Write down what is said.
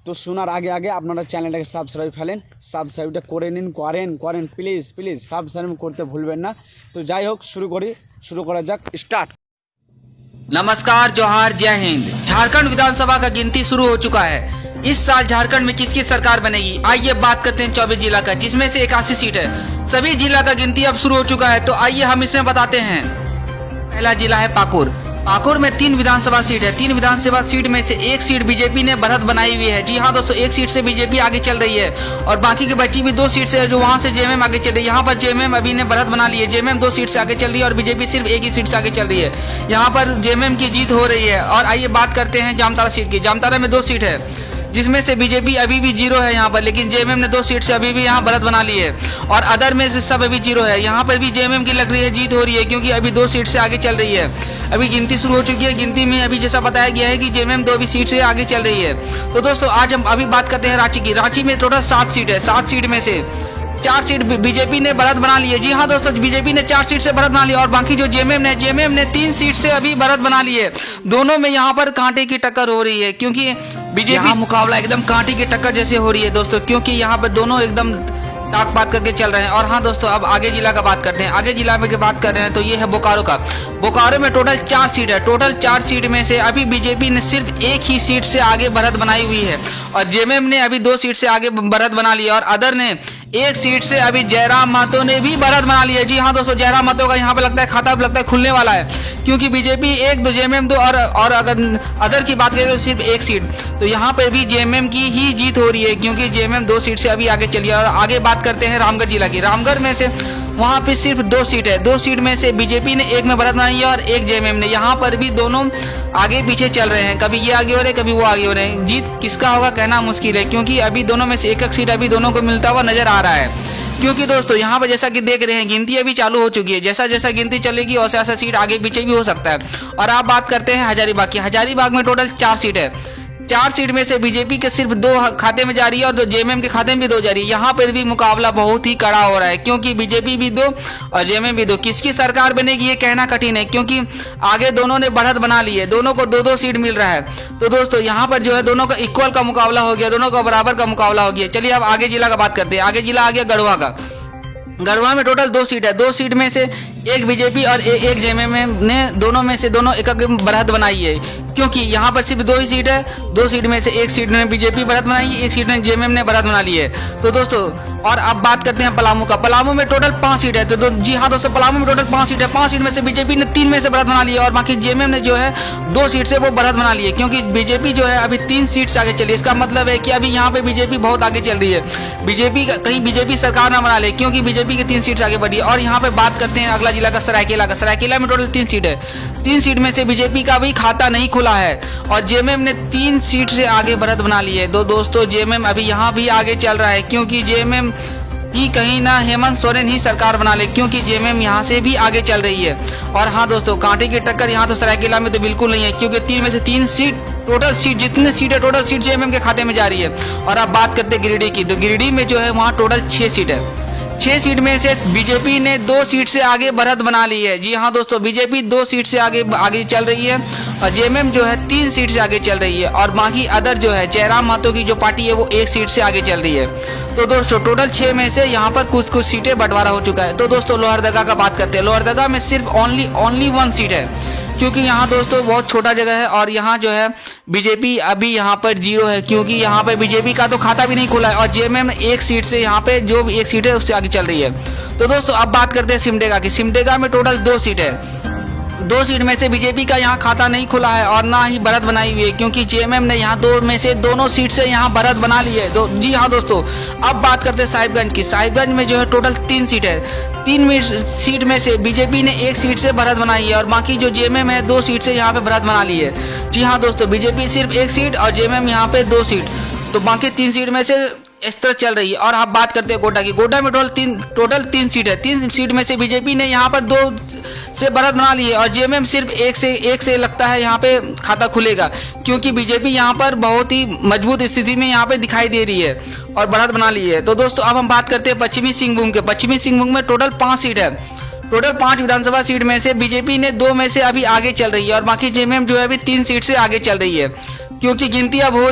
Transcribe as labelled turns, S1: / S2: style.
S1: তো শোনার আগে আগে আপনারা চ্যানেলটাকে সাবস্ক্রাইব ফেলেন, সাবস্ক্রাইবটা করে নিন, করেন প্লিজ সাবস্ক্রাইব করতে ভুলবেন না। তো যাই হোক শুরু করা যাক, স্টার্ट।
S2: नमस्कार, जोहार, जय हिंद। झारखंड विधानसभा का गिनती शुरू हो चुका है। इस साल झारखंड में किसकी सरकार बनेगी, आइए बात करते हैं 24 जिला का, जिसमें से 81 सीट है। सभी जिला का गिनती अब शुरू हो चुका है, तो आइए हम इसमें बताते हैं। पहला जिला है पाकुर। पाकुर में 3 विधानसभा सीट है। 3 विधानसभा सीट में से एक सीट बीजेपी ने बढ़त बनाई हुई है। जी हाँ दोस्तों, एक सीट से बीजेपी आगे चल रही है और बाकी की बची भी 2 सीट से जो वहां से जेएमएम आगे चल रही है। यहाँ पर जेएमएम अभी ने बढ़त बना ली है। जेएमएम 2 सीट से आगे चल रही है और बीजेपी सिर्फ एक ही सीट से आगे चल रही है। यहाँ पर जेएमएम की जीत हो रही है। और आइए बात करते हैं जामताड़ा सीट की। जामताड़ा में 2 सीट है, जिसमें से बीजेपी अभी भी 0 है यहाँ पर, लेकिन जेएमएम ने 2 सीट से अभी भी यहाँ बढ़त बना ली है और अदर में से सब अभी 0 है। यहाँ पर भी जेएमएम की लग रही है जीत हो रही है, क्योंकि अभी 2 सीट से आगे चल रही है। अभी गिनती शुरू हो चुकी है। गिनती में अभी जैसा बताया गया है कि जेएमएम 2 सीट से आगे चल रही है। तो दोस्तों आज हम अभी बात करते हैं रांची की। रांची में टोटल 7 सीट है। 7 सीट में से 4 सीट बीजेपी ने बढ़त बना ली है। जी हाँ दोस्तों, बीजेपी ने 4 सीट से बढ़त बना ली और बाकी जो जेएमएम ने 3 सीट से अभी बढ़त बना ली है। दोनों में यहाँ पर कांटे की टक्कर हो रही है, क्योंकि बीजेपी मुकाबला एकदम कांटे की टक्कर जैसे हो रही है दोस्तों, क्योंकि यहाँ पर दोनों एकदम ताक बात करके चल रहे हैं। और हाँ दोस्तों, अब आगे जिला का बात करते हैं। आगे जिला में बात कर रहे हैं तो ये है बोकारो का। बोकारो में टोटल 4 सीट है। टोटल 4 सीट में से अभी बीजेपी ने सिर्फ एक ही सीट से आगे बढ़त बनाई हुई है और जेएमएम ने अभी 2 सीट से आगे बढ़त बना ली है और अदर ने 1 सीट से अभी जयराम महतो ने भी बढ़त बना ली है। जी हाँ दोस्तों, जयराम महतो का यहाँ पे लगता है खाता लगता है खुलने वाला है, क्योंकि बीजेपी 1, 2, जेएमएम 2 और अगर अदर की बात करें तो सिर्फ 1 सीट। तो यहाँ पर भी जेएमएम की ही जीत हो रही है, क्योंकि जेएमएम 2 सीट से अभी आगे चली है। और आगे बात करते हैं रामगढ़ जिला की। रामगढ़ में से वहाँ पे सिर्फ 2 सीट है। 2 सीट में से बीजेपी ने 1 में बढ़त बनाई है और 1 जेएमएम ने। यहाँ पर भी दोनों आगे पीछे चल रहे हैं, कभी ये आगे हो रहे हैं, कभी वो आगे हो रहे हैं। जीत किसका होगा कहना मुश्किल है, क्योंकि अभी दोनों में से एक सीट अभी दोनों को मिलता हुआ नजर आ रहा है। क्योंकि दोस्तों यहाँ पर जैसा कि देख रहे हैं गिनती अभी चालू हो चुकी है। जैसा जैसा गिनती चलेगी वैसा वैसा सीट आगे पीछे भी हो सकता है। और आप बात करते हैं हजारीबाग की। हजारीबाग में टोटल 4 सीट है। 4 सीट में से बीजेपी के सिर्फ 2 खाते में जा रही है और जेएमएम के खाते में भी 2 जा रही है। यहाँ पर भी मुकाबला बहुत ही कड़ा हो रहा है, क्योंकि बीजेपी भी 2 और जेएमएम भी 2। किसकी सरकार बनेगी ये कहना कठिन है, क्योंकि आगे दोनों ने बढ़त बना ली है। दोनों को 2-2 सीट मिल रहा है। तो दोस्तों यहाँ पर जो है दोनों का इक्वल का मुकाबला हो गया, दोनों का बराबर का मुकाबला हो गया। चलिए अब आगे जिला का बात करते हैं। आगे जिला आ गया गढ़वा का। गढ़वा में टोटल 2 सीट है। 2 सीट में से एक बीजेपी और एक जेएमएम ने दोनों में से दोनों एक बढ़त बनाई है, क्योंकि यहाँ पर सिर्फ 2 ही सीट है। 2 सीट में से एक सीट ने बीजेपी बढ़त बनाई है, एक सीट ने जेएमएम ने बढ़त बना ली है। तो दोस्तों और अब बात करते हैं पलामू का। पलामू में टोटल 5 सीट है। तो जी हाँ दोस्तों, पलामू में टोटल 5 सीट है। 5 सीट में से बीजेपी ने 3 में से बढ़त बना ली है और बाकी जेएमएम ने जो है 2 सीट से वो बढ़त बना ली है, क्योंकि बीजेपी जो है अभी 3 सीट से आगे चली है। इसका मतलब है कि अभी यहाँ पे बीजेपी बहुत आगे चल रही है। बीजेपी कहीं बीजेपी सरकार ना बना ले, क्योंकि बीजेपी की 3 सीट से आगे बढ़ी है। और यहाँ पे बात करते हैं अगला जिला का, सरायकेला का। सरायकेला में टोटल 3 सीट है। 3 सीट में से बीजेपी का भी खाता नहीं खुला है और जेएमएम ने 3 सीट से आगे बढ़त बना ली है। दोस्तों जेएमएम अभी यहाँ भी आगे चल रहा है, क्योंकि जेएमएम ही कहीं ना हेमंत सोरेन ही सरकार बना ले, क्योंकि जेएमएम यहाँ से भी आगे चल रही है। और हाँ दोस्तों, कांटे की टक्कर यहाँ तो सरायकेला में तो बिल्कुल नहीं है, क्योंकि 3 में से 3 सीट टोटल सीट जितने सीट है टोटल सीट जेएमएम के खाते में जा रही है। और अब बात करते हैं गिरिडीह की। तो गिरिडीह में जो है वहाँ टोटल 6 सीट है। 6 सीट में से बीजेपी ने 2 सीट से आगे बढ़त बना ली है। जी हाँ दोस्तों, बीजेपी 2 सीट से आगे चल रही है और जेएमएम जो है 3 सीट से आगे चल रही है और बाकी अदर जो है जयराम महतो की जो पार्टी है वो 1 सीट से आगे चल रही है। तो दोस्तों टोटल 6 में से यहाँ पर कुछ सीटें बंटवारा हो चुका है। तो दोस्तों लोहरदगा का बात करते हैं। लोहरदगा में सिर्फ ओनली 1 सीट है, क्योंकि यहाँ दोस्तों बहुत छोटा जगह है और यहाँ जो है बीजेपी अभी यहाँ पर 0 है, क्योंकि यहाँ पर बीजेपी का तो खाता भी नहीं खुला है और जेएमएम 1 सीट से यहाँ पे जो भी 1 सीट है उससे आगे चल रही है। तो दोस्तों अब बात करते हैं सिमडेगा की। सिमडेगा में टोटल 2 सीट है। 2 सीट में से बीजेपी का यहाँ खाता नहीं खुला है और ना ही बढ़त बनाई हुई है, क्योंकि जेएमएम ने यहाँ 2 में से दोनों सीट से यहाँ बढ़त बना ली है। जी हाँ दोस्तों, अब बात करते हैं साहिबगंज की। साहिबगंज में जो है टोटल 3 सीट है। 3 सीट में से बीजेपी ने 1 सीट से बढ़त बनाई है और बाकी जो जेएमएम है 2 सीट से यहाँ पे बढ़त बना ली है। जी हाँ दोस्तों, बीजेपी सिर्फ 1 सीट और जेएमएम यहाँ पे 2 सीट, तो बाकी 3 सीट में से इस तरह चल रही है। और आप बात करते हैं गोड्डा की। गोड्डा में टोटल 3 सीट है। 3 सीट में से बीजेपी ने यहाँ पर 2 से बढ़त बना ली है और जेएमएम सिर्फ एक से लगता है यहाँ पे खाता खुलेगा, क्योंकि बीजेपी यहाँ पर बहुत ही मजबूत स्थिति में यहाँ पे दिखाई दे रही है और बढ़त बना ली है। तो दोस्तों अब हम बात करते हैं पश्चिमी सिंहभूम के। पश्चिमी सिंहभूम में टोटल 5 सीट है। टोटल 5 विधानसभा सीट में से बीजेपी ने 2 में से अभी आगे चल रही है और बाकी जेएमएम जो है अभी 3 सीट से आगे चल रही है, क्योंकि गिनती अब हो